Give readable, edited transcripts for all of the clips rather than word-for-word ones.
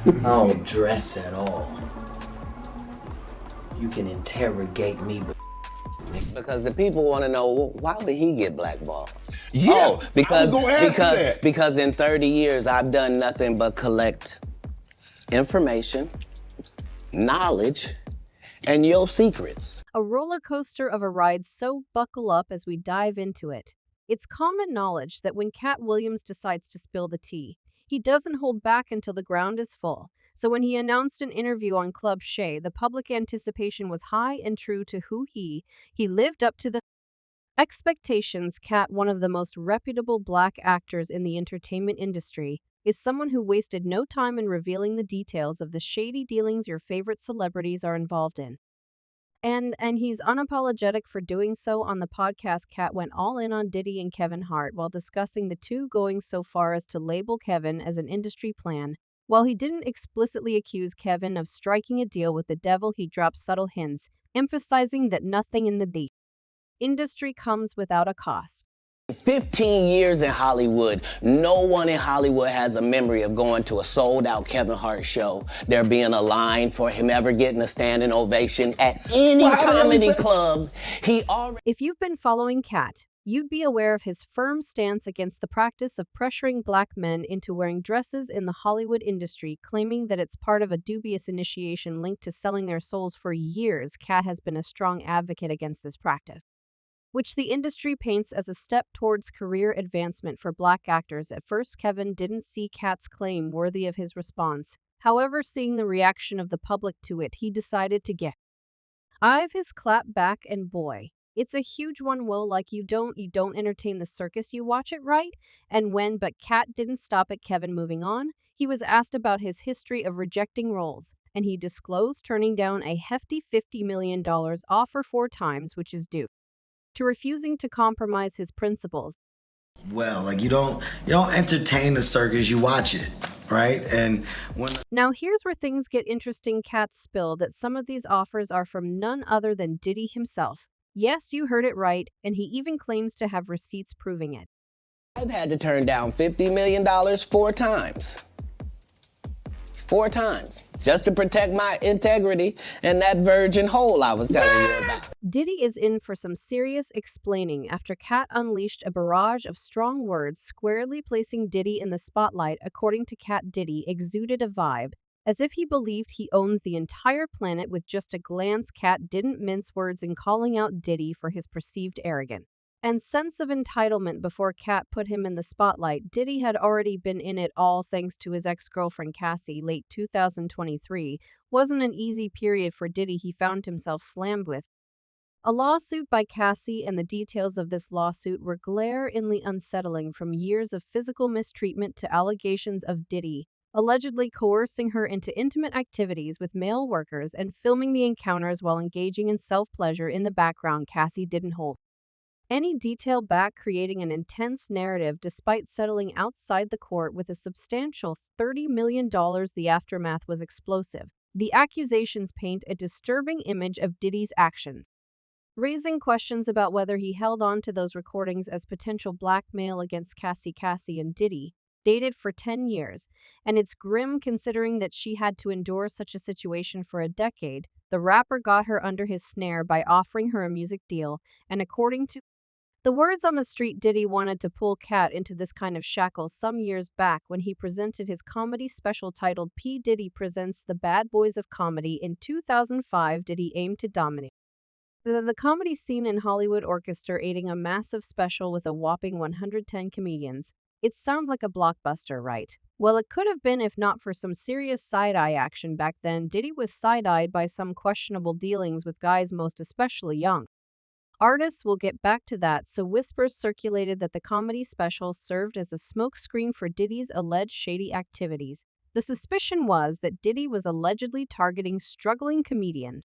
I don't dress at all. You can interrogate me, but Because the people want to know, well, why would he get blackballed? Yeah, Oh, I was gonna ask you that. because in 30 years, I've done nothing but collect information, knowledge, and your secrets. A roller coaster of a ride, so buckle up as we dive into it. It's common knowledge that when Katt Williams decides to spill the tea, he doesn't hold back until the ground is full. So when he announced an interview on Club Shay, the public anticipation was high, and true to who he lived up to the expectations. Katt, one of the most reputable black actors in the entertainment industry, is someone who wasted no time in revealing the details of the shady dealings your favorite celebrities are involved in. And he's unapologetic for doing so. On the podcast, Katt went all in on Diddy and Kevin Hart while discussing the two, going so far as to label Kevin as an industry plan. While he didn't explicitly accuse Kevin of striking a deal with the devil, he dropped subtle hints, emphasizing that nothing in the industry comes without a cost. 15 years in Hollywood, no one in Hollywood has a memory of going to a sold-out Kevin Hart show, there being a line for him ever getting a standing ovation at any comedy club. If you've been following Katt, you'd be aware of his firm stance against the practice of pressuring black men into wearing dresses in the Hollywood industry, claiming that it's part of a dubious initiation linked to selling their souls. For years, Katt has been a strong advocate against this practice, which the industry paints as a step towards career advancement for black actors. At first, Kevin didn't see Katt's claim worthy of his response. However, seeing the reaction of the public to it, he decided to give his clap back, and boy, it's a huge one. Well, like you don't entertain the circus, you watch it, right? But Katt didn't stop at Kevin. Moving on, he was asked about his history of rejecting roles, and he disclosed turning down a hefty $50 million offer 4 times, which is due to refusing to compromise his principles. well, like you don't entertain the circus, you watch it, right? And Now here's where things get interesting. Katt spilled that some of these offers are from none other than Diddy himself. Yes, you heard it right, and he even claims to have receipts proving it. I've had to turn down $50 million 4 times. 4 times. Just to protect my integrity and that virgin hole I was telling you about. Diddy is in for some serious explaining after Katt unleashed a barrage of strong words, squarely placing Diddy in the spotlight. According to Katt, Diddy exuded a vibe as if he believed he owned the entire planet with just a glance. Katt didn't mince words in calling out Diddy for his perceived arrogance and sense of entitlement. Before Katt put him in the spotlight, Diddy had already been in it all thanks to his ex-girlfriend Cassie. Late 2023 wasn't an easy period for Diddy. He found himself slammed with a lawsuit by Cassie, and the details of this lawsuit were glaringly unsettling, from years of physical mistreatment to allegations of Diddy allegedly coercing her into intimate activities with male workers and filming the encounters while engaging in self-pleasure in the background. Cassie didn't hold any detail back, creating an intense narrative despite settling outside the court with a substantial $30 million. The aftermath was explosive. The accusations paint a disturbing image of Diddy's actions, raising questions about whether he held on to those recordings as potential blackmail against Cassie. Cassie and Diddy dated for 10 years, and it's grim considering that she had to endure such a situation for a decade. The rapper got her under his snare by offering her a music deal, and according to the words on the street, Diddy wanted to pull Katt into this kind of shackles some years back when he presented his comedy special titled P. Diddy Presents the Bad Boys of Comedy. In 2005, Diddy aimed to dominate the comedy scene in Hollywood, orchestrating a massive special with a whopping 110 comedians. It sounds like a blockbuster, right? Well, it could have been if not for some serious side-eye action back then. Diddy was side-eyed by some questionable dealings with guys, most especially young artists. We'll get back to that. So whispers circulated that the comedy special served as a smokescreen for Diddy's alleged shady activities. The suspicion was that Diddy was allegedly targeting struggling comedians,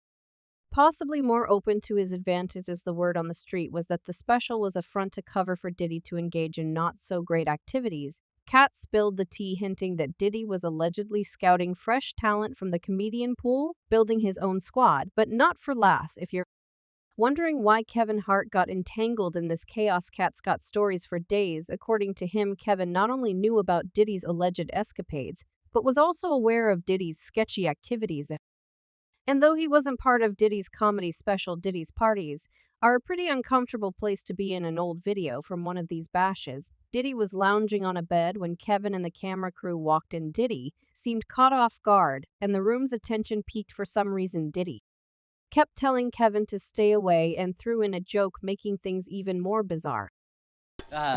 possibly more open to his advantages. The word on the street was that the special was a front to cover for Diddy to engage in not-so-great activities. Katt spilled the tea, hinting that Diddy was allegedly scouting fresh talent from the comedian pool, building his own squad, but not for laughs. If you're wondering why Kevin Hart got entangled in this chaos, Katt's got stories for days. According to him, Kevin not only knew about Diddy's alleged escapades, but was also aware of Diddy's sketchy activities. And though he wasn't part of Diddy's comedy special Diddy's Parties, are a pretty uncomfortable place to be in an old video from one of these bashes. Diddy was lounging on a bed when Kevin and the camera crew walked in. Diddy seemed caught off guard, and the room's attention peaked for some reason. Diddy kept telling Kevin to stay away and threw in a joke, making things even more bizarre.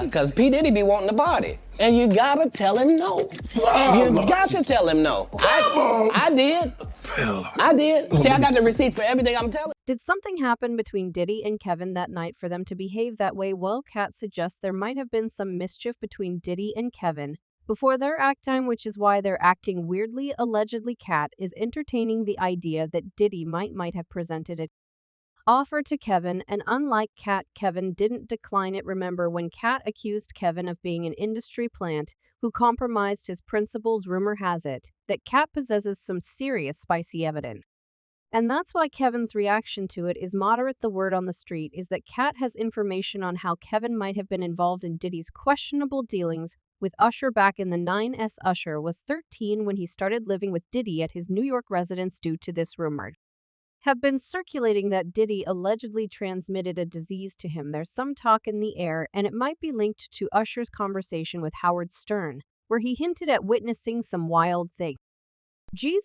Because P. Diddy be wanting to party. And you gotta tell him no. You got to tell him no. I did. I did. See, I got the receipts for everything I'm telling. Did something happen between Diddy and Kevin that night for them to behave that way? Well, Katt suggests there might have been some mischief between Diddy and Kevin before their act time, which is why they're acting weirdly. Allegedly, Katt is entertaining the idea that Diddy might have presented it offer to Kevin, and unlike Katt, Kevin didn't decline it. Remember when Katt accused Kevin of being an industry plant who compromised his principles? Rumor has it that Katt possesses some serious spicy evidence. And that's why Kevin's reaction to it is moderate. The word on the street is that Katt has information on how Kevin might have been involved in Diddy's questionable dealings with Usher back in the 90s. Usher was 13 when he started living with Diddy at his New York residence. Due to this rumor have been circulating that Diddy allegedly transmitted a disease to him. There's some talk in the air, and it might be linked to Usher's conversation with Howard Stern, where he hinted at witnessing some wild things.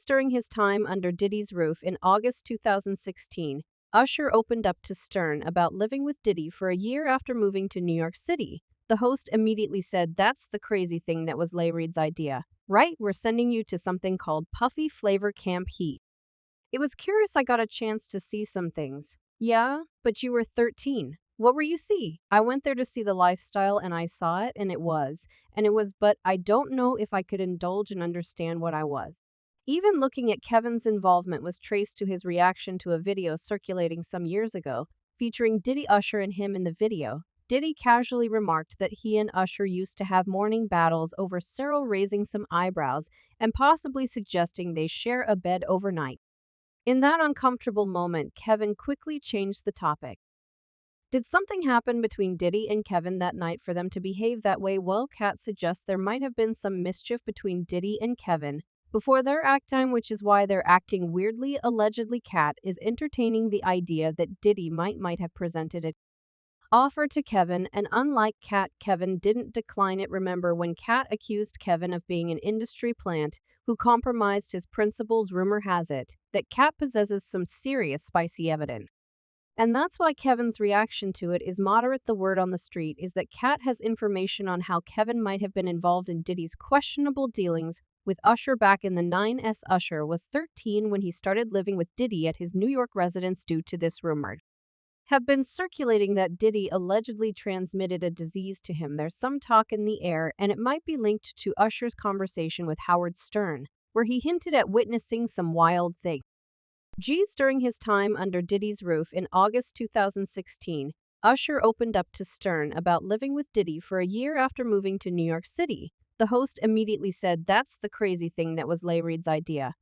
During his time under Diddy's roof in August 2016, Usher opened up to Stern about living with Diddy for a year after moving to New York City. The host immediately said, "That's the crazy thing that was Larry Reid's idea, right? We're sending you to something called Puffy Flavor Camp Heat. It was curious. I got a chance to see some things." "Yeah, but you were 13. What were you see?" "I went there to see the lifestyle and I saw it and it was, but I don't know if I could indulge and understand what I was." Even looking at Kevin's involvement was traced to his reaction to a video circulating some years ago, featuring Diddy, Usher, and him. In the video, Diddy casually remarked that he and Usher used to have morning battles over Cyril, raising some eyebrows and possibly suggesting they share a bed overnight. In that uncomfortable moment, Kevin quickly changed the topic. Did something happen between Diddy and Kevin that night for them to behave that way? Well, Katt suggests there might have been some mischief between Diddy and Kevin before their act time, which is why they're acting weirdly. Allegedly, Katt is entertaining the idea that Diddy might have presented it offer to Kevin, and unlike Katt, Kevin didn't decline it. Remember when Katt accused Kevin of being an industry plant who compromised his principles? Rumor has it that Katt possesses some serious spicy evidence. And that's why Kevin's reaction to it is moderate. The word on the street is that Katt has information on how Kevin might have been involved in Diddy's questionable dealings with Usher back in the 90s. Usher was 13 when he started living with Diddy at his New York residence. Due to this rumor have been circulating that Diddy allegedly transmitted a disease to him. There's some talk in the air, and it might be linked to Usher's conversation with Howard Stern, where he hinted at witnessing some wild things. During his time under Diddy's roof in August 2016, Usher opened up to Stern about living with Diddy for a year after moving to New York City. The host immediately said, "That's the crazy thing that was Larry Reid's idea,